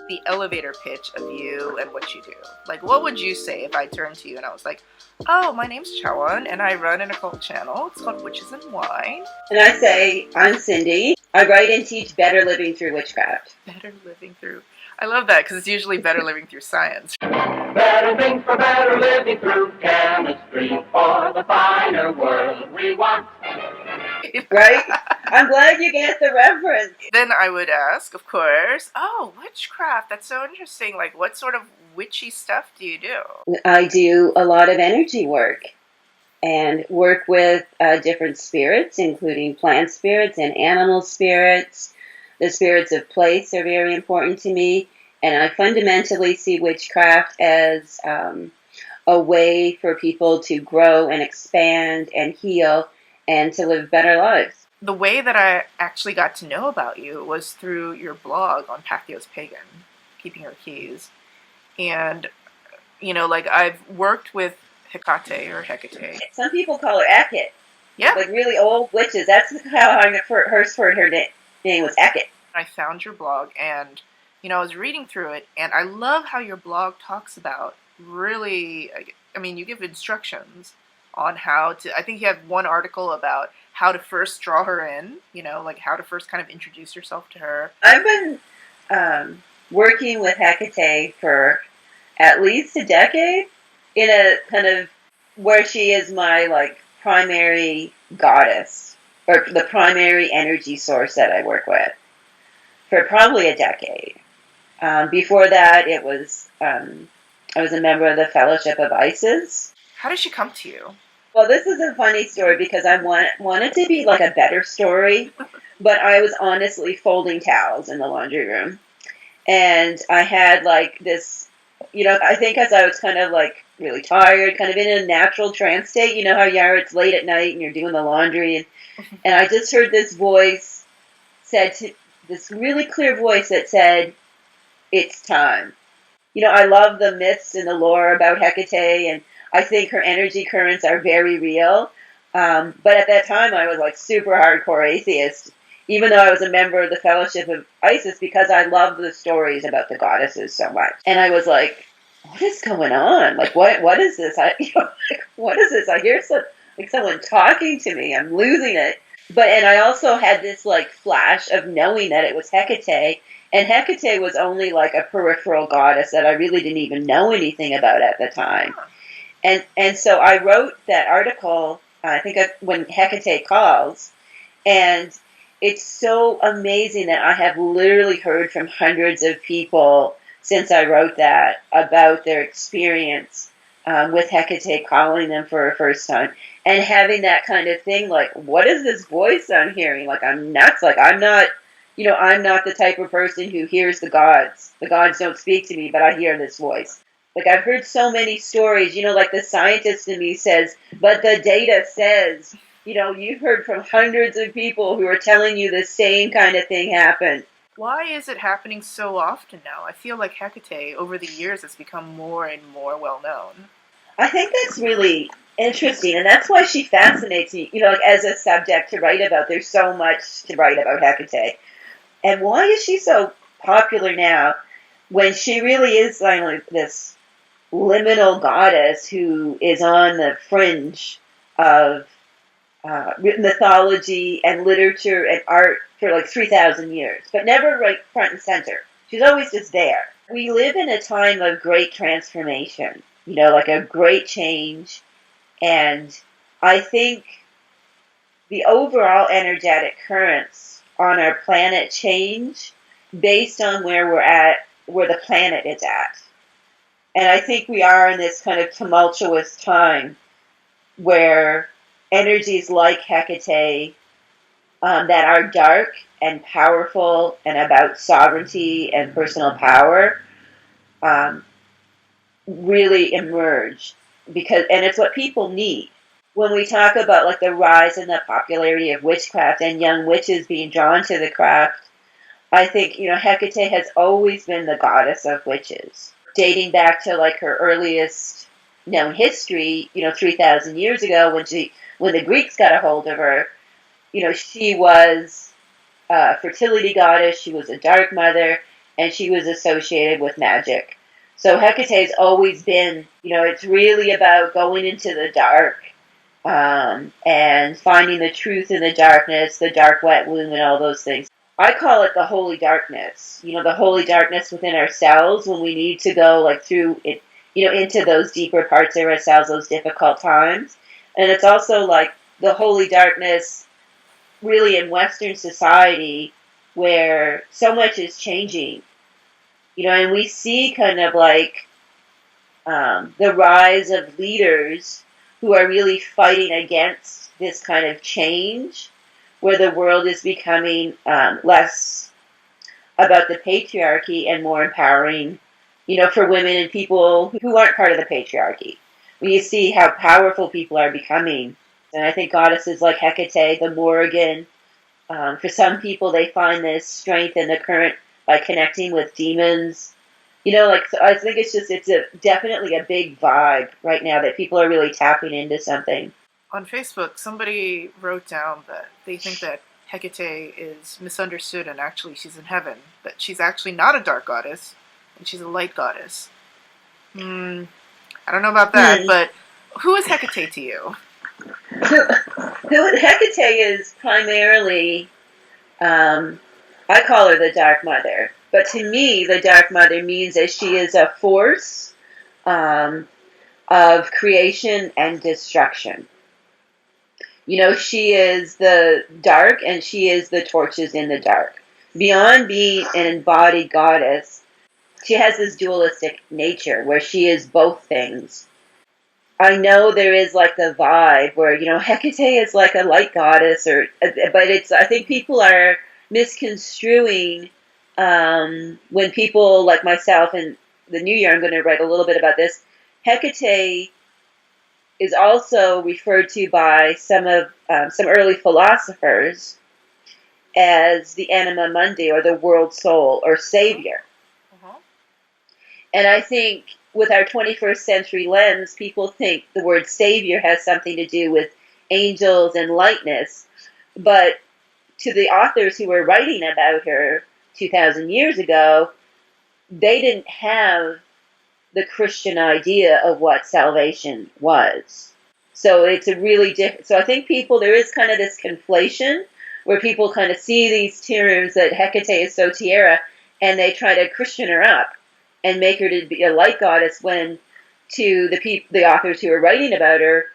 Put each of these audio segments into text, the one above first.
The elevator pitch of you and what you do. Like, what would you say if I turned to you and I was like, oh, my name's Chawan and I run an occult channel. It's called Witches and Wine. And I say, I'm Cyndi. I write and teach better living through witchcraft. Better living through. I love that because it's usually better living through science. Better things for better living through chemistry for the finer world we want. Right? I'm glad you get the reference. Then I would ask, of course, oh, witchcraft. That's so interesting. Like, what sort of witchy stuff do you do? I do a lot of energy work and work with different spirits, including plant spirits and animal spirits. The spirits of place are very important to me. And I fundamentally see witchcraft as a way for people to grow and expand and heal and to live better lives. The way that I actually got to know about you was through your blog on Patheos Pagan, Keeping Her Keys. And, you know, like, I've worked with Hekate or Hekate. Some people call her Hekate. Yeah. Like really old witches. That's how I first heard her name was Hekate. I found your blog and, you know, I was reading through it, and I love how your blog talks about really, I mean, you give instructions on how to, I think you have one article about how to first draw her in, you know, like how to first kind of introduce yourself to her. I've been working with Hekate for at least a decade in a kind of where she is my like primary goddess or the primary energy source that I work with for probably a decade. Before that, it was I was a member of the Fellowship of Isis. How did she come to you? Well, this is a funny story because I wanted to be like a better story, but I was honestly folding towels in the laundry room. And I had like this, you know, I think as I was kind of like really tired, kind of in a natural trance state, you know how you are, it's late at night and you're doing the laundry. And I just heard this voice this really clear voice that said, it's time. You know, I love the myths and the lore about Hekate, and I think her energy currents are very real. But at that time, I was like super hardcore atheist, even though I was a member of the Fellowship of Isis, because I love the stories about the goddesses so much. And I was like, what is going on? Like, what is this? What is this? I hear someone talking to me. I'm losing it. And I also had this like flash of knowing that it was Hekate. And Hekate was only like a peripheral goddess that I really didn't even know anything about at the time. And so I wrote that article, I think when Hekate calls, and it's so amazing that I have literally heard from hundreds of people since I wrote that about their experience with Hekate calling them for a first time and having that kind of thing, like, what is this voice I'm hearing? Like, I'm nuts. Like, I'm not the type of person who hears the gods. The gods don't speak to me, but I hear this voice. Like, I've heard so many stories, you know, like the scientist in me says, but the data says, you know, you've heard from hundreds of people who are telling you the same kind of thing happened. Why is it happening so often now? I feel like Hekate, over the years, has become more and more well-known. I think that's really interesting, and that's why she fascinates me, you know, like as a subject to write about. There's so much to write about Hekate. And why is she so popular now when she really is like this liminal goddess who is on the fringe of mythology and literature and art for like 3,000 years, but never right front and center. She's always just there. We live in a time of great transformation, you know, like a great change. And I think the overall energetic currents on our planet change based on where we're at, where the planet is at. And I think we are in this kind of tumultuous time where energies like Hekate that are dark and powerful and about sovereignty and personal power really emerge. And it's what people need. When we talk about like the rise and the popularity of witchcraft and young witches being drawn to the craft, I think, you know, Hekate has always been the goddess of witches, dating back to like her earliest known history, 3,000 years ago when the Greeks got a hold of her, she was a fertility goddess, she was a dark mother, and she was associated with magic. So Hecate's always been, it's really about going into the dark, and finding the truth in the darkness, the dark wet womb, and all those things. I call it the holy darkness. The holy darkness within ourselves when we need to go like through it, into those deeper parts of ourselves, those difficult times. And it's also like the holy darkness really in Western society where so much is changing, and we see kind of like the rise of leaders who are really fighting against this kind of change where the world is becoming less about the patriarchy and more empowering, for women and people who aren't part of the patriarchy. When you see how powerful people are becoming. And I think goddesses like Hekate, the Morrigan, for some people they find this strength in the current by connecting with demons. So I think it's definitely a big vibe right now that people are really tapping into something. On Facebook, somebody wrote down that they think that Hekate is misunderstood and actually she's in heaven, that she's actually not a dark goddess and she's a light goddess. I don't know about that, but who is Hekate to you? Hekate is primarily, I call her the Dark Mother. But to me, the Dark Mother means that she is a force of creation and destruction. She is the dark and she is the torches in the dark. Beyond being an embodied goddess, she has this dualistic nature where she is both things. I know there is like the vibe where, Hecate is like a light goddess, but I think people are misconstruing when people like myself and the new year, I'm going to write a little bit about this. Hecate is also referred to by some early philosophers as the anima mundi, or the world soul, or savior. Uh-huh. And I think with our 21st century lens, people think the word savior has something to do with angels and lightness. But to the authors who were writing about her 2,000 years ago, they didn't have the Christian idea of what salvation was. So it's a really different. So I think there is kind of this conflation where people kind of see these terms that Hecate is Sotiera, and they try to Christian her up and make her to be a light goddess, when to the authors who are writing about her,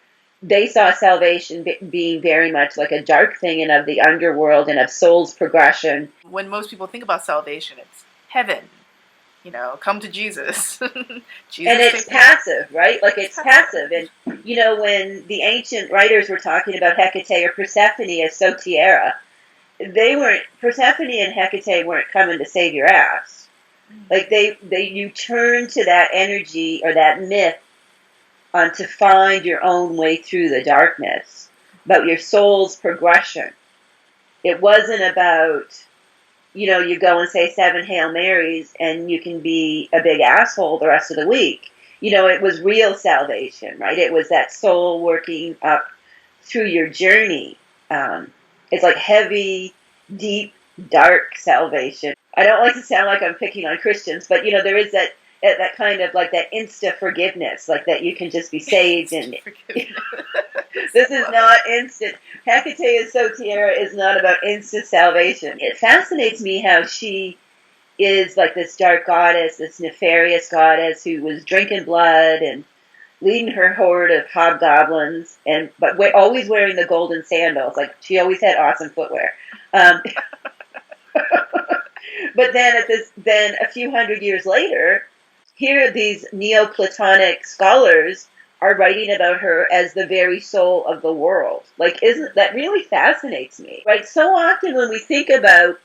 they saw salvation being very much like a dark thing and of the underworld and of soul's progression. When most people think about salvation, it's heaven. Come to Jesus. Jesus, and it's passive, right? Like it's passive. And, when the ancient writers were talking about Hecate or Persephone as Sotiera, Persephone and Hecate weren't coming to save your ass. Like you turn to that energy or that myth to find your own way through the darkness, about your soul's progression. It wasn't about, you go and say 7 Hail Marys and you can be a big asshole the rest of the week. It was real salvation, right? It was that soul working up through your journey. It's like heavy, deep, dark salvation. I don't like to sound like I'm picking on Christians, but, there is that kind of like that insta forgiveness, like that you can just be saved. And this is not instant. Hecate is Sotiera is not about instant salvation. It fascinates me how she is like this dark goddess, this nefarious goddess who was drinking blood and leading her horde of hobgoblins, but always wearing the golden sandals. Like she always had awesome footwear. But then a few hundred years later, here these Neoplatonic scholars are writing about her as the very soul of the world. Like, that really fascinates me, right? So often when we think about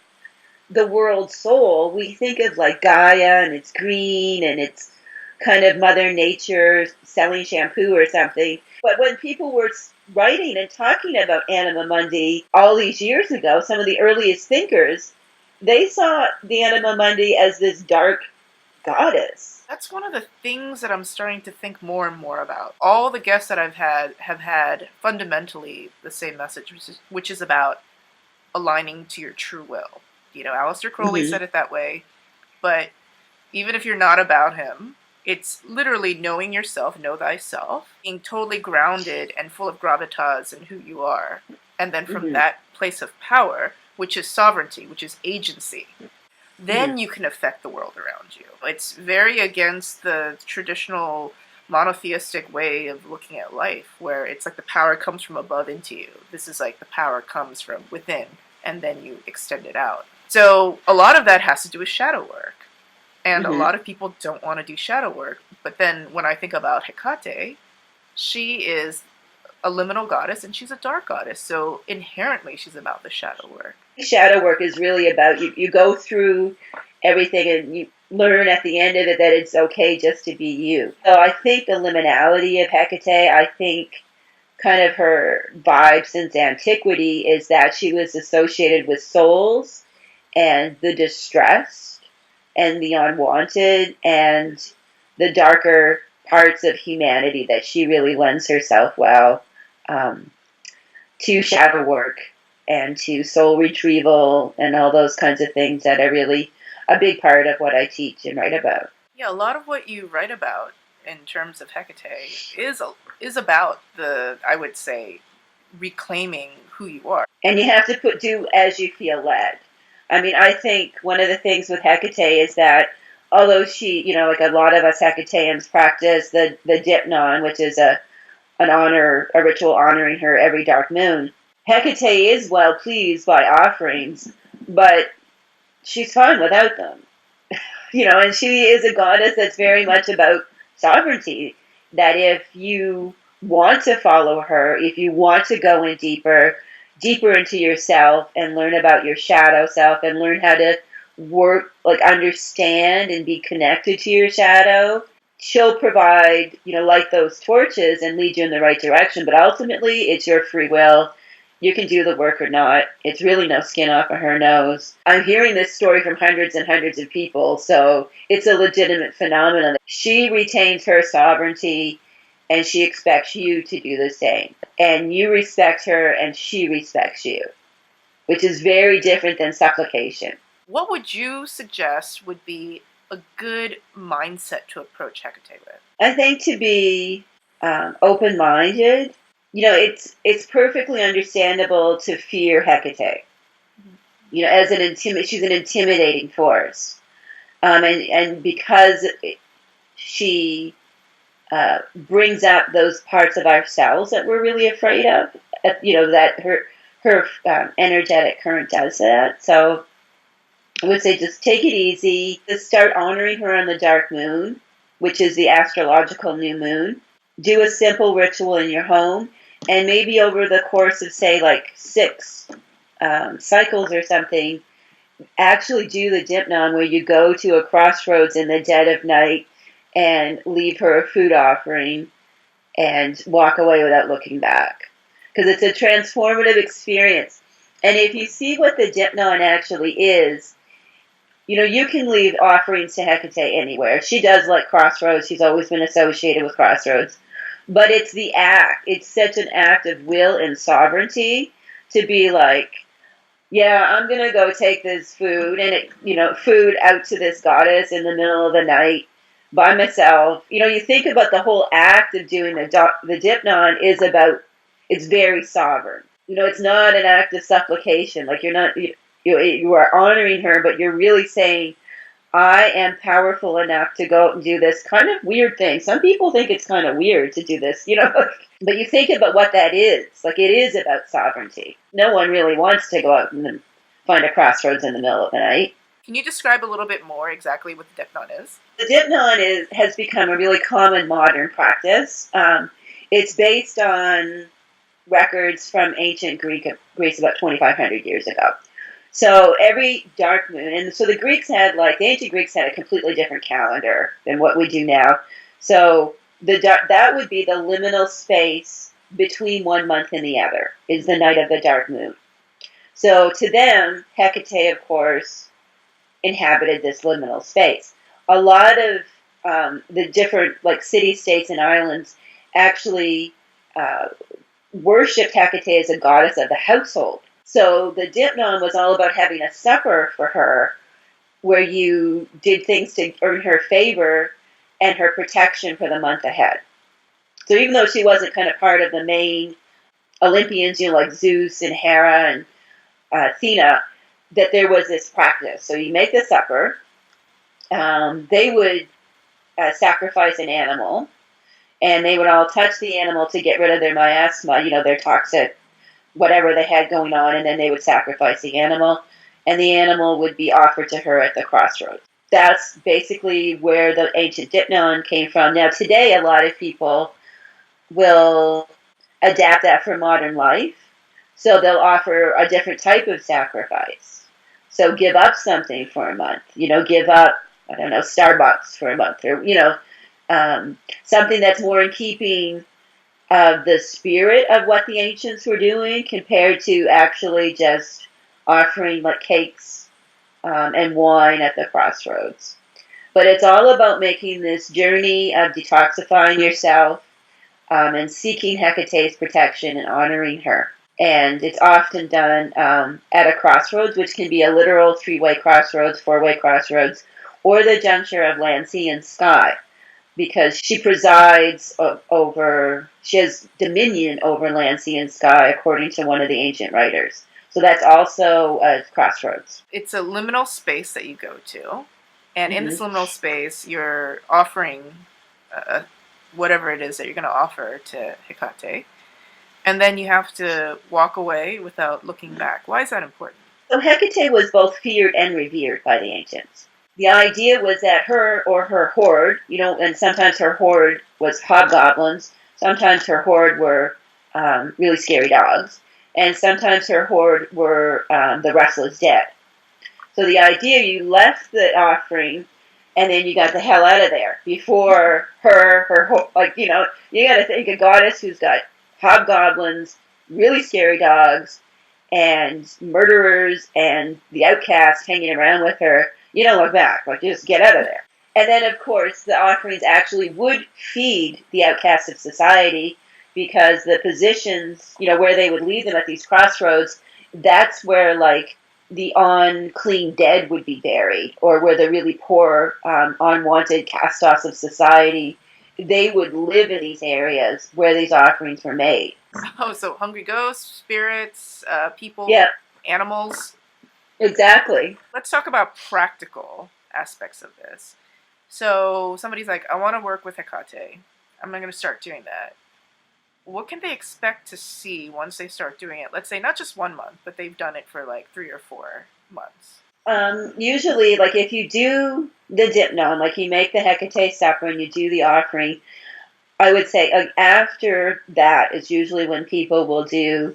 the world soul, we think of like Gaia, and it's green, and it's kind of Mother Nature selling shampoo or something. But when people were writing and talking about Anima Mundi all these years ago, some of the earliest thinkers, they saw the Anima Mundi as this dark goddess. That's one of the things that I'm starting to think more and more about. All the guests that I've had have had fundamentally the same message, which is about aligning to your true will. You know, Aleister Crowley said it that way, but even if you're not about him, it's literally knowing yourself, know thyself, being totally grounded and full of gravitas in who you are. And then from that place of power, which is sovereignty, which is agency, then you can affect the world around you. It's very against the traditional monotheistic way of looking at life, where it's like the power comes from above into you. This is like the power comes from within, and then you extend it out. So a lot of that has to do with shadow work. And a lot of people don't want to do shadow work. But then when I think about Hekate, she is a liminal goddess and she's a dark goddess. So inherently she's about the shadow work. Shadow work is really about you go through everything and you learn at the end of it that it's okay just to be you. So I think the liminality of Hekate, I think kind of her vibe since antiquity is that she was associated with souls and the distressed and the unwanted and the darker parts of humanity, that she really lends herself well to shadow work and to soul retrieval and all those kinds of things that are really a big part of what I teach and write about. Yeah, a lot of what you write about in terms of Hekate is about the, I would say, reclaiming who you are. And you have to do as you feel led. I mean, I think one of the things with Hekate is that although she, you know, like a lot of us Hecateans practice the Deipnon, which is a ritual honoring her every dark moon, Hekate is well pleased by offerings, but she's fine without them. You know, and she is a goddess that's very much about sovereignty, that if you want to follow her, if you want to go in deeper into yourself and learn about your shadow self and learn how to work, like understand and be connected to your shadow, she'll provide, you know, light those torches and lead you in the right direction. But ultimately, it's your free will. You can do the work or not. It's really no skin off of her nose. I'm hearing this story from hundreds and hundreds of people, so it's a legitimate phenomenon. She retains her sovereignty, and she expects you to do the same. And you respect her, and she respects you, which is very different than supplication. What would you suggest would be a good mindset to approach Hekate with? I think to be open-minded. You know, it's perfectly understandable to fear Hekate. You know, as she's an intimidating force, and because she brings up those parts of ourselves that we're really afraid of. You know, that her energetic current does that. So I would say just take it easy. Just start honoring her on the dark moon, which is the astrological new moon. Do a simple ritual in your home. And maybe over the course of, say, like 6 cycles or something, actually do the Deipnon, where you go to a crossroads in the dead of night and leave her a food offering and walk away without looking back. Because it's a transformative experience. And if you see what the Deipnon actually is, you know, you can leave offerings to Hekate anywhere. She does like crossroads. She's always been associated with crossroads. But it's the act. It's such an act of will and sovereignty to be like, yeah, I'm going to go take this food and food out to this goddess in the middle of the night by myself. You know, you think about the whole act of doing the Deipnon it's very sovereign. You know, it's not an act of supplication. Like you are honoring her, but you're really saying, I am powerful enough to go and do this kind of weird thing. Some people think it's kind of weird to do this, you know, but you think about what that is. Like, it is about sovereignty. No one really wants to go out and find a crossroads in the middle of the night. Can you describe a little bit more exactly what the Deipnon is? The Deipnon has become a really common modern practice. It's based on records from ancient Greece about 2,500 years ago. So every dark moon, and so the ancient Greeks had a completely different calendar than what we do now. So that would be the liminal space between one month and the other, is the night of the dark moon. So to them, Hekate, of course, inhabited this liminal space. a lot of the different like city-states and islands actually worshipped Hekate as a goddess of the household. So the Deipnon was all about having a supper for her where you did things to earn her favor and her protection for the month ahead. So even though she wasn't kind of part of the main Olympians, like Zeus and Hera and Athena, that there was this practice. So you make the supper. They would sacrifice an animal, and they would all touch the animal to get rid of their miasma, their toxic, whatever they had going on, and then they would sacrifice the animal, and the animal would be offered to her at the crossroads. That's basically where the ancient Deipnon came from. Now, today, a lot of people will adapt that for modern life, so they'll offer a different type of sacrifice. So give up something for a month, give up, I don't know, Starbucks for a month, or, something that's more in keeping of the spirit of what the ancients were doing compared to actually just offering like cakes and wine at the crossroads. But it's all about making this journey of detoxifying yourself and seeking Hecate's protection and honoring her. And it's often done at a crossroads, which can be a literal 3-way crossroads, 4-way crossroads, or the juncture of land, sea, and sky, because she presides over, she has dominion over land, sea, and sky, according to one of the ancient writers. So that's also a crossroads. It's a liminal space that you go to, and in this liminal space, you're offering whatever it is that you're going to offer to Hekate, and then you have to walk away without looking back. Why is that important? So Hekate was both feared and revered by the ancients. The idea was that her or her horde, and sometimes her horde was hobgoblins, sometimes her horde were really scary dogs, and sometimes her horde were the restless dead. So the idea, you left the offering, and then you got the hell out of there before you got to think a goddess who's got hobgoblins, really scary dogs, and murderers and the outcasts hanging around with her. You don't look back. You just get out of there. And then, of course, the offerings actually would feed the outcasts of society, because the positions, where they would leave them at these crossroads, that's where, the unclean dead would be buried, or where the really poor, unwanted cast-offs of society, they would live in these areas where these offerings were made. Oh, so hungry ghosts, spirits, people, animals. Exactly. Let's talk about practical aspects of this. So somebody's like, I want to work with Hekate. I'm going to start doing that. What can they expect to see once they start doing it? Let's say not just 1 month, but they've done it for 3 or 4 months. Usually, if you do the Deipnon, you make the Hekate supper and you do the offering, I would say after that is usually when people will do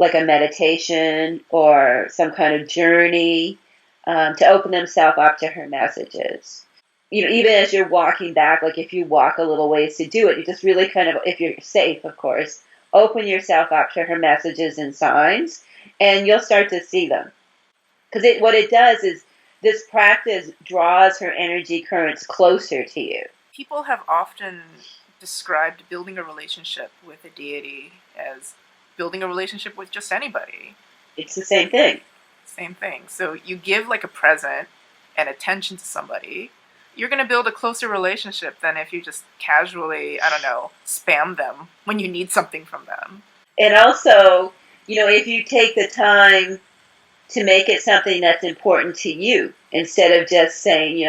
a meditation or some kind of journey to open themselves up to her messages. Even as you're walking back, if you walk a little ways to do it, you just really kind of, if you're safe, of course, open yourself up to her messages and signs, and you'll start to see them. Because what it does is this practice draws her energy currents closer to you. People have often described building a relationship with a deity as building a relationship with just anybody. It's the same thing. Same thing. So you give a present and attention to somebody, you're going to build a closer relationship than if you just casually, spam them when you need something from them. And also, if you take the time to make it something that's important to you, instead of just saying,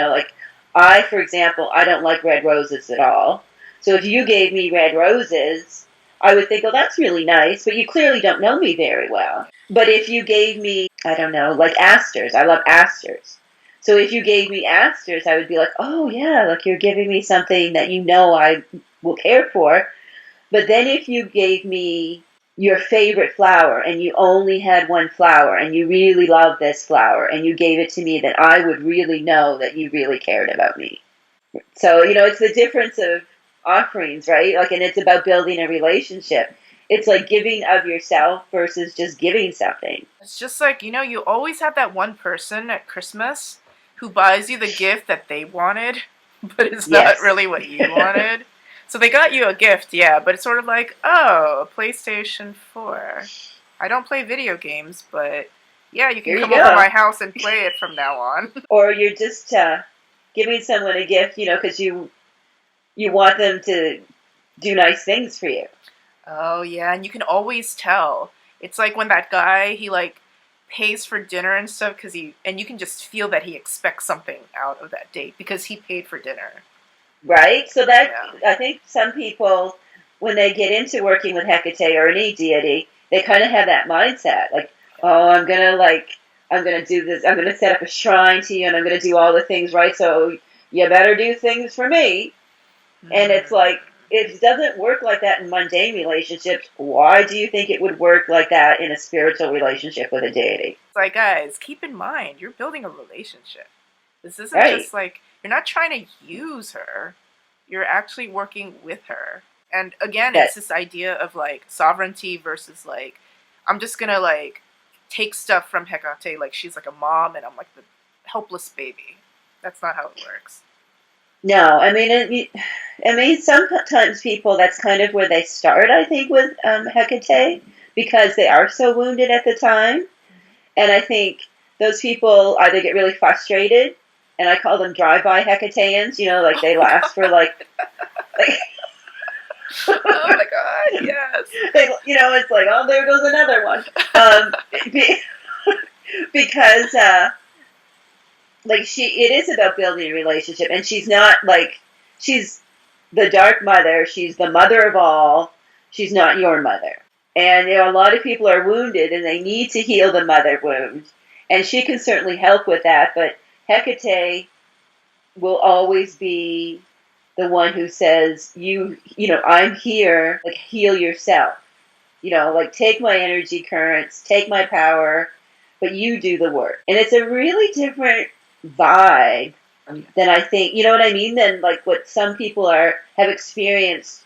I, for example, I don't like red roses at all. So if you gave me red roses, I would think, oh, that's really nice, but you clearly don't know me very well. But if you gave me, I don't know, asters, I love asters. So if you gave me asters, I would be like, oh yeah, you're giving me something that I will care for. But then if you gave me your favorite flower and you only had one flower and you really love this flower and you gave it to me, then I would really know that you really cared about me. So, it's the difference of offerings, right? And it's about building a relationship. It's giving of yourself versus just giving something. It's just you always have that one person at Christmas who buys you the gift that they wanted, but it's not Yes. really what you wanted. So they got you a gift, yeah, but it's sort of like, oh, a PlayStation 4. I don't play video games, but yeah, you can Here you come over go. my house and play it from now on. Or you're just giving someone a gift, because you want them to do nice things for you. Oh, yeah, and you can always tell. It's like when that guy, he like pays for dinner and stuff and you can just feel that he expects something out of that date because he paid for dinner. Right? So that, Yeah. I think some people, when they get into working with Hekate or any deity, they kind of have that mindset. Like, oh, I'm gonna do this, I'm gonna set up a shrine to you and I'm gonna do all the things right, so you better do things for me. And it's like, it doesn't work like that in mundane relationships. Why do you think it would work like that in a spiritual relationship with a deity? It's like, guys, keep in mind, you're building a relationship. This isn't Right. just like, you're not trying to use her. You're actually working with her. And again, That it's this idea of like sovereignty versus like, I'm just gonna like take stuff from Hekate, like she's like a mom and I'm like the helpless baby. That's not how it works. No, sometimes people, that's kind of where they start, I think, with Hecate, because they are so wounded at the time. And I think those people either get really frustrated, and I call them drive-by Hecateans, like they last for like Oh my god, yes. it's like, oh, there goes another one. Because it is about building a relationship, and she's not like, she's the dark mother, she's the mother of all, she's not your mother. And a lot of people are wounded and they need to heal the mother wound, and she can certainly help with that. But Hecate will always be the one who says, I'm here, like, heal yourself, like, take my energy currents, take my power, but you do the work. And it's a really different vibe than, I think, you know what I mean, than like what some people have experienced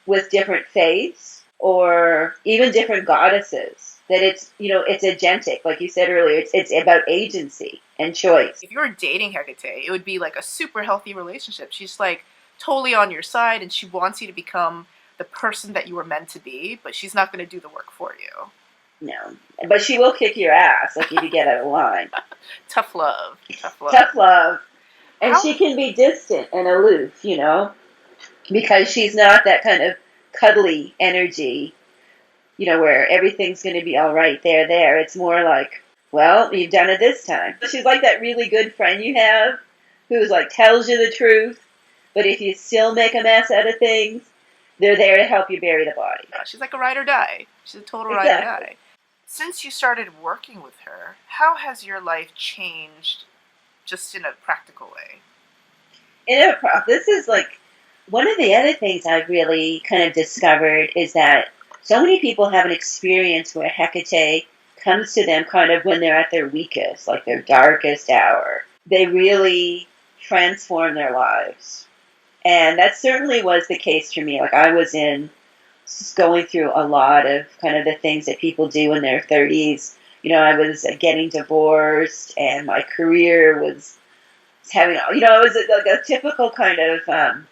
with different faiths or even different goddesses. That it's agentic, like you said earlier. It's about agency and choice. If you were dating Hecate, it would be like a super healthy relationship. She's like totally on your side and she wants you to become the person that you were meant to be, but she's not going to do the work for you. No, but she will kick your ass, like, if you get out of line. Tough love. Tough love. And she can be distant and aloof, because she's not that kind of cuddly energy, where everything's going to be all right there. It's more like, well, you've done it this time. She's like that really good friend you have who's like, tells you the truth, but if you still make a mess out of things, they're there to help you bury the body. She's like a ride or die. She's a total Exactly. ride or die. Since you started working with her, how has your life changed just in a practical way? This is like one of the other things I've really kind of discovered is that so many people have an experience where Hecate comes to them kind of when they're at their weakest, like their darkest hour. They really transform their lives. And that certainly was the case for me. Like, I was going through a lot of kind of the things that people do in their 30s. I was getting divorced, and my career was having, it was like a typical kind of,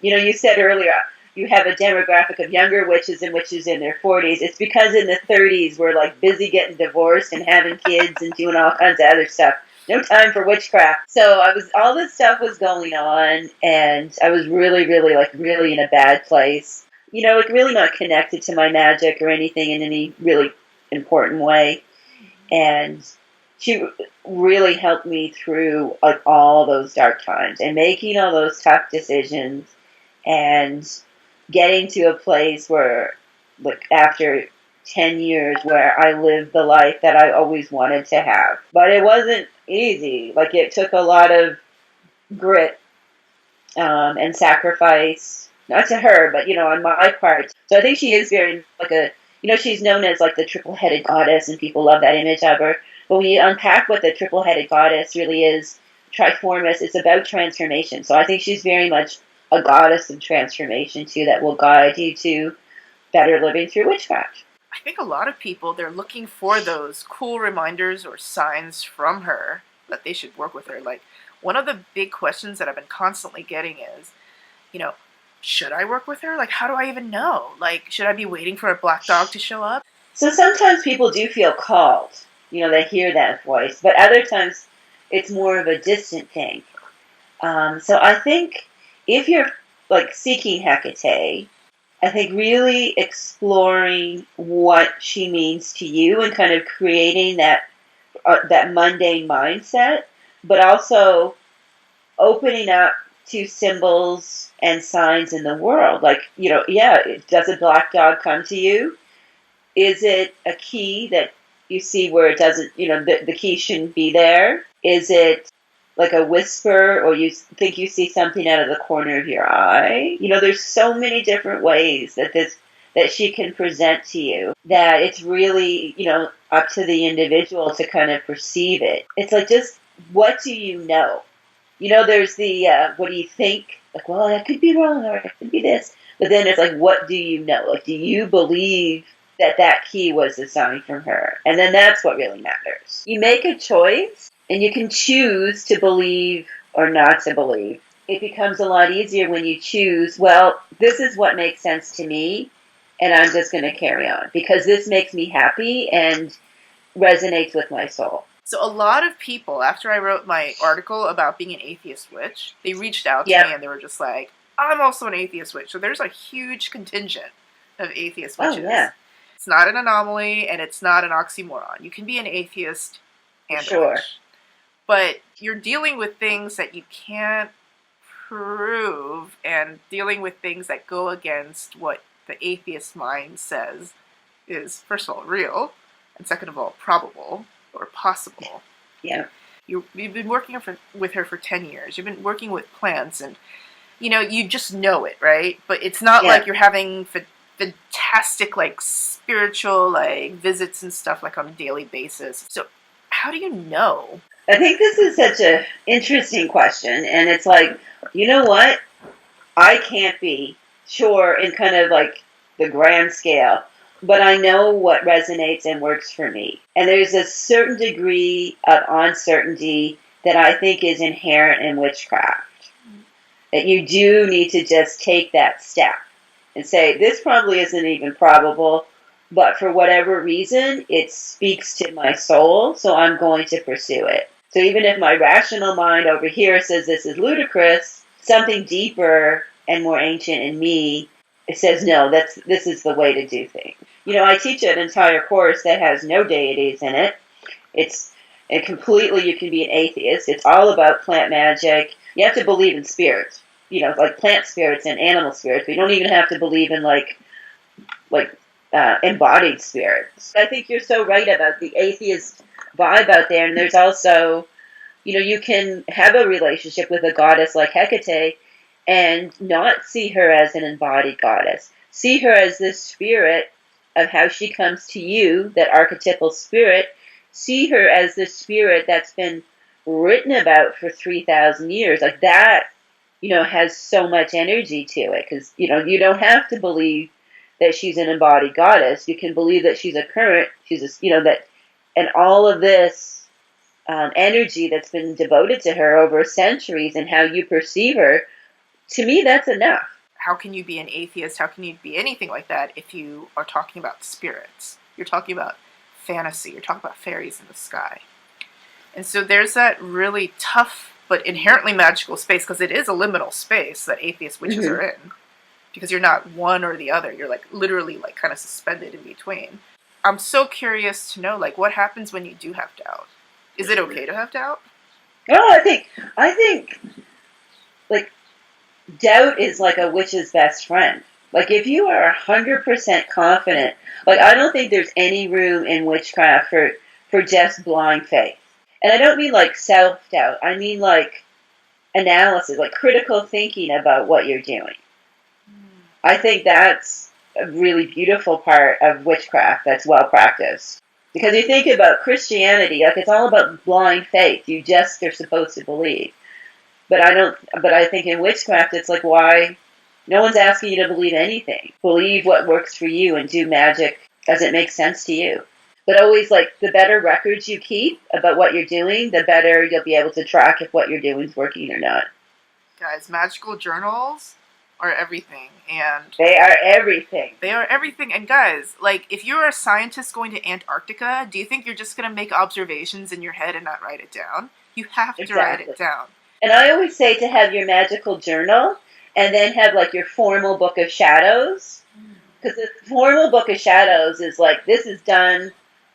you said earlier, you have a demographic of younger witches and witches in their 40s. It's because in the 30s we're like busy getting divorced and having kids and doing all kinds of other stuff. No time for witchcraft. So all this stuff was going on, and I was really, really, like, really in a bad place. Like, really not connected to my magic or anything in any really important way. And she really helped me through, like, all those dark times and making all those tough decisions and getting to a place where, like, after 10 years, where I lived the life that I always wanted to have. But it wasn't easy. Like, it took a lot of grit and sacrifice, not to her, but, on my part. So I think she is very, like, she's known as, like, the triple-headed goddess, and people love that image of her. But when you unpack what the triple-headed goddess really is, triformous, it's about transformation. So I think she's very much a goddess of transformation, too, that will guide you to better living through witchcraft. I think a lot of people, they're looking for those cool reminders or signs from her that they should work with her. Like, one of the big questions that I've been constantly getting is, you know, should I work with her? Like, how do I even know? Like, should I be waiting for a black dog to show up? So sometimes people do feel called, they hear that voice, but other times it's more of a distant thing. So I think if you're like seeking Hekate, I think really exploring what she means to you and kind of creating that mundane mindset, but also opening up to symbols and signs in the world. Like, does a black dog come to you? Is it a key that you see where it doesn't, the key shouldn't be there? Is it like a whisper, or you think you see something out of the corner of your eye? There's so many different ways that she can present to you that it's really, up to the individual to kind of perceive it. It's like, just what do you know? There's the, what do you think? Like, well, I could be wrong, or it could be this. But then it's like, what do you know? Like, do you believe that key was a sign from her? And then that's what really matters. You make a choice, and you can choose to believe or not to believe. It becomes a lot easier when you choose, well, this is what makes sense to me, and I'm just going to carry on, because this makes me happy and resonates with my soul. So a lot of people, after I wrote my article about being an atheist witch, they reached out to me and they were just like, I'm also an atheist witch. So there's a huge contingent of atheist witches. Oh, yeah. It's not an anomaly, and it's not an oxymoron. You can be an atheist and a witch. But you're dealing with things that you can't prove, and dealing with things that go against what the atheist mind says is, first of all, real, and second of all, probable or possible. Yeah. You've been working with her for 10 years. You've been working with plants, and, you just know it, right? But it's not like you're having fantastic, spiritual, visits and stuff, on a daily basis. So how do you know? I think this is such an interesting question, and it's like, you know what? I can't be sure in kind of the grand scale, but I know what resonates and works for me. And there's a certain degree of uncertainty that I think is inherent in witchcraft. That you do need to just take that step and say, this probably isn't even probable, but for whatever reason, it speaks to my soul, so I'm going to pursue it. So even if my rational mind over here says this is ludicrous, something deeper and more ancient in me, it says, no, this is the way to do things. I teach an entire course that has no deities in it. And completely you can be an atheist. It's all about plant magic. You have to believe in spirits, plant spirits and animal spirits. But you don't even have to believe in embodied spirits. I think you're so right about the atheist vibe out there. And there's also, you can have a relationship with a goddess like Hekate and not see her as an embodied goddess. See her as this spirit of how she comes to you, that archetypal spirit. See her as this spirit that's been written about for 3,000 years. That, has so much energy to it. Because, you don't have to believe that she's an embodied goddess. You can believe that she's a current, and all of this energy that's been devoted to her over centuries and how you perceive her, to me, that's enough. How can you be an atheist? How can you be anything like that if you are talking about spirits? You're talking about fantasy. You're talking about fairies in the sky. And so there's that really tough but inherently magical space, because it is a liminal space that atheist witches are in. Because you're not one or the other. You're literally kind of suspended in between. I'm so curious to know, what happens when you do have doubt? Is it okay to have doubt? Oh, I think doubt is like a witch's best friend. If you are 100% confident, I don't think there's any room in witchcraft for just blind faith. And I don't mean self-doubt. I mean analysis, critical thinking about what you're doing. I think that's a really beautiful part of witchcraft that's well practiced. Because you think about Christianity, it's all about blind faith. You just are supposed to believe. But I think in witchcraft, it's why no one's asking you to believe anything. Believe what works for you and do magic as it makes sense to you. But always, like, the better records you keep about what you're doing, the better you'll be able to track if what you're doing is working or not. Guys, magical journals are everything, and They are everything. they are everything. And guys, like, if you're a scientist going to Antarctica, do you think you're just going to make observations in your head and not write it down? You have to write Exactly. it down. And I always say to have your magical journal and then have, like, your formal book of shadows. Because the formal book of shadows is like, this is done.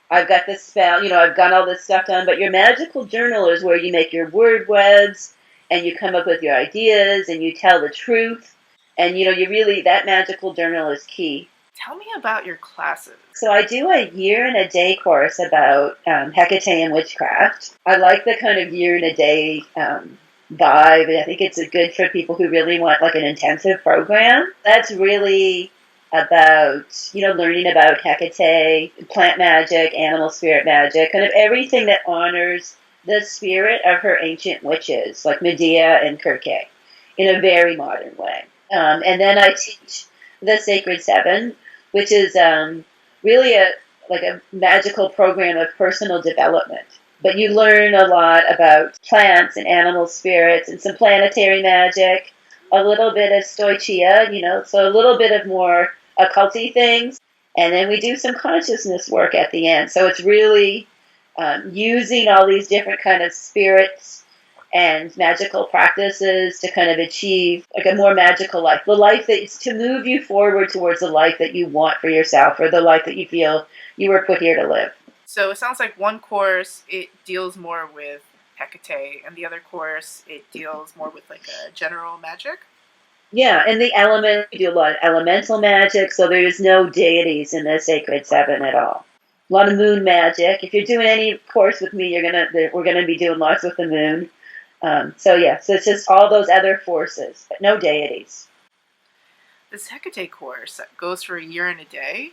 I've got this spell, I've got all this stuff done. But your magical journal is where you make your word webs and you come up with your ideas and you tell the truth. And, you really, that magical journal is key. Tell me about your classes. So I do a year and a day course about Hekate and witchcraft. I like the kind of year and a day vibe. I think it's good for people who really want like an intensive program. That's really about, learning about Hekate, plant magic, animal spirit magic, kind of everything that honors the spirit of her ancient witches, like Medea and Kirke, in a very modern way. And then I teach the Sacred Seven, which is really a magical program of personal development. But you learn a lot about plants and animal spirits and some planetary magic, a little bit of stoichia, so a little bit of more occulty things. And then we do some consciousness work at the end. So it's really using all these different kind of spirits and magical practices to kind of achieve like a more magical life. The life that's to move you forward towards the life that you want for yourself or the life that you feel you were put here to live. So it sounds like one course, it deals more with Hekate, and the other course, it deals more with like a general magic. Yeah, and the element, we do a lot of elemental magic, so there's no deities in the Sacred Seven at all. A lot of moon magic. If you're doing any course with me, we're gonna be doing lots with the moon. So it's just all those other forces, but no deities. This Hekate course that goes for a year and a day.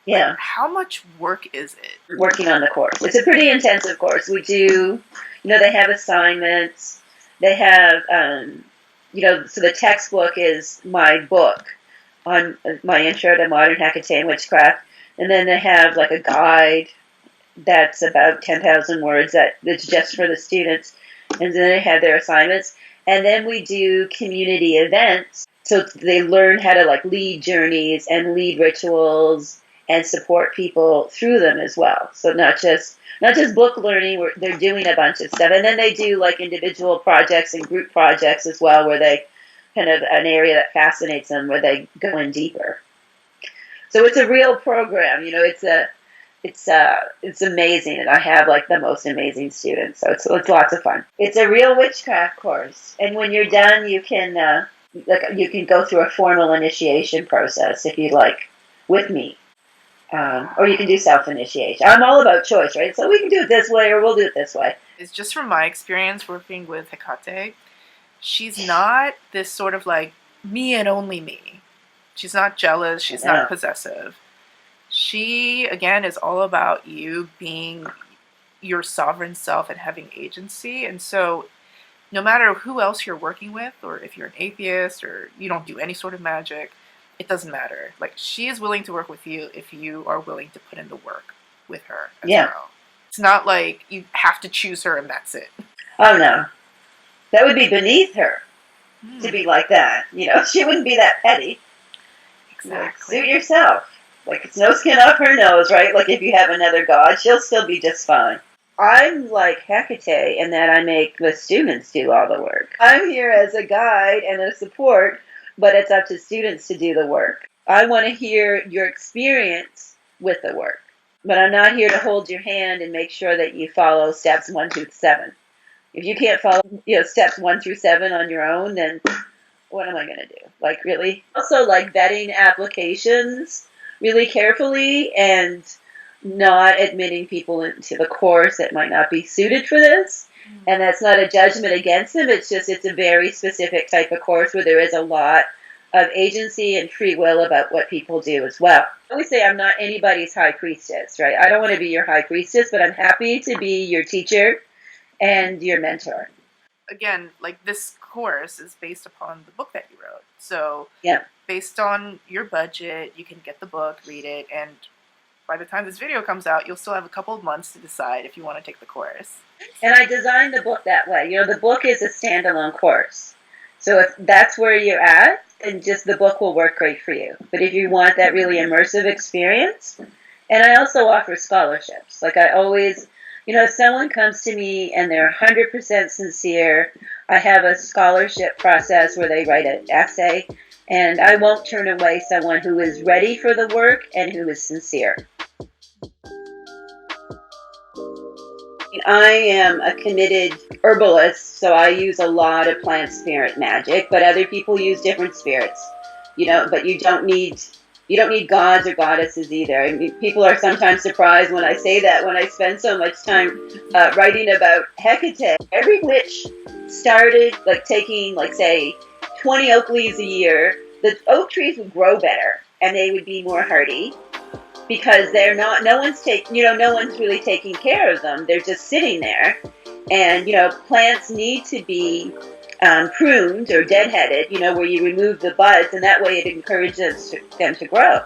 Yeah. Like, how much work is it? Working on the course. It's a pretty intensive course. We do, they have assignments. They have, so the textbook is my book on my intro to modern Hekate and witchcraft. And then they have like a guide that's about 10,000 words that's just for the students. And then they have their assignments. And then we do community events. So they learn how to like lead journeys and lead rituals and support people through them as well. So not just book learning, they're doing a bunch of stuff. And then they do like individual projects and group projects as well, where they kind of an area that fascinates them, where they go in deeper. So it's a real program, it's amazing, and I have like the most amazing students. So it's lots of fun. It's a real witchcraft course, and when you're done, you can go through a formal initiation process if you'd like with me. Or you can do self-initiation. I'm all about choice, right? So we can do it this way or we'll do it this way. It's just from my experience working with Hekate, she's not this sort of like me and only me. She's not jealous. She's not possessive. She, again, is all about you being your sovereign self and having agency. And so no matter who else you're working with, or if you're an atheist or you don't do any sort of magic, it doesn't matter. Like, she is willing to work with you if you are willing to put in the work with her as well. It's not like you have to choose her and that's it. Oh, no. That would be beneath her to be like that. She wouldn't be that petty. Exactly. Suit yourself. Like, it's no skin off her nose, right? Like, if you have another god, she'll still be just fine. I'm like Hekate in that I make the students do all the work. I'm here as a guide and a support, but it's up to students to do the work. I want to hear your experience with the work, but I'm not here to hold your hand and make sure that you follow steps 1 through 7. If you can't follow, steps 1 through 7 on your own, then what am I going to do? Like, really? Also, like, vetting applications really carefully and not admitting people into the course that might not be suited for this. And that's not a judgment against them. It's a very specific type of course where there is a lot of agency and free will about what people do as well. I always say I'm not anybody's high priestess, right? I don't want to be your high priestess, but I'm happy to be your teacher and your mentor. Again, like, this course is based upon the book that you wrote. So yeah, based on your budget, you can get the book, read it, and by the time this video comes out, you'll still have a couple of months to decide if you want to take the course. And I designed the book that way. The book is a standalone course. So if that's where you're at, then just the book will work great for you. But if you want that really immersive experience, and I also offer scholarships. Like I always, if someone comes to me and they're 100% sincere, I have a scholarship process where they write an essay, and I won't turn away someone who is ready for the work and who is sincere. I am a committed herbalist, so I use a lot of plant spirit magic, but other people use different spirits, but you don't need gods or goddesses either. I mean, people are sometimes surprised when I say that, when I spend so much time writing about Hekate. Every witch started taking, say, 20 oak leaves a year. The oak trees would grow better and they would be more hardy, because no one's really taking care of them. They're just sitting there. And, plants need to be pruned or deadheaded, where you remove the buds, and that way it encourages them to grow.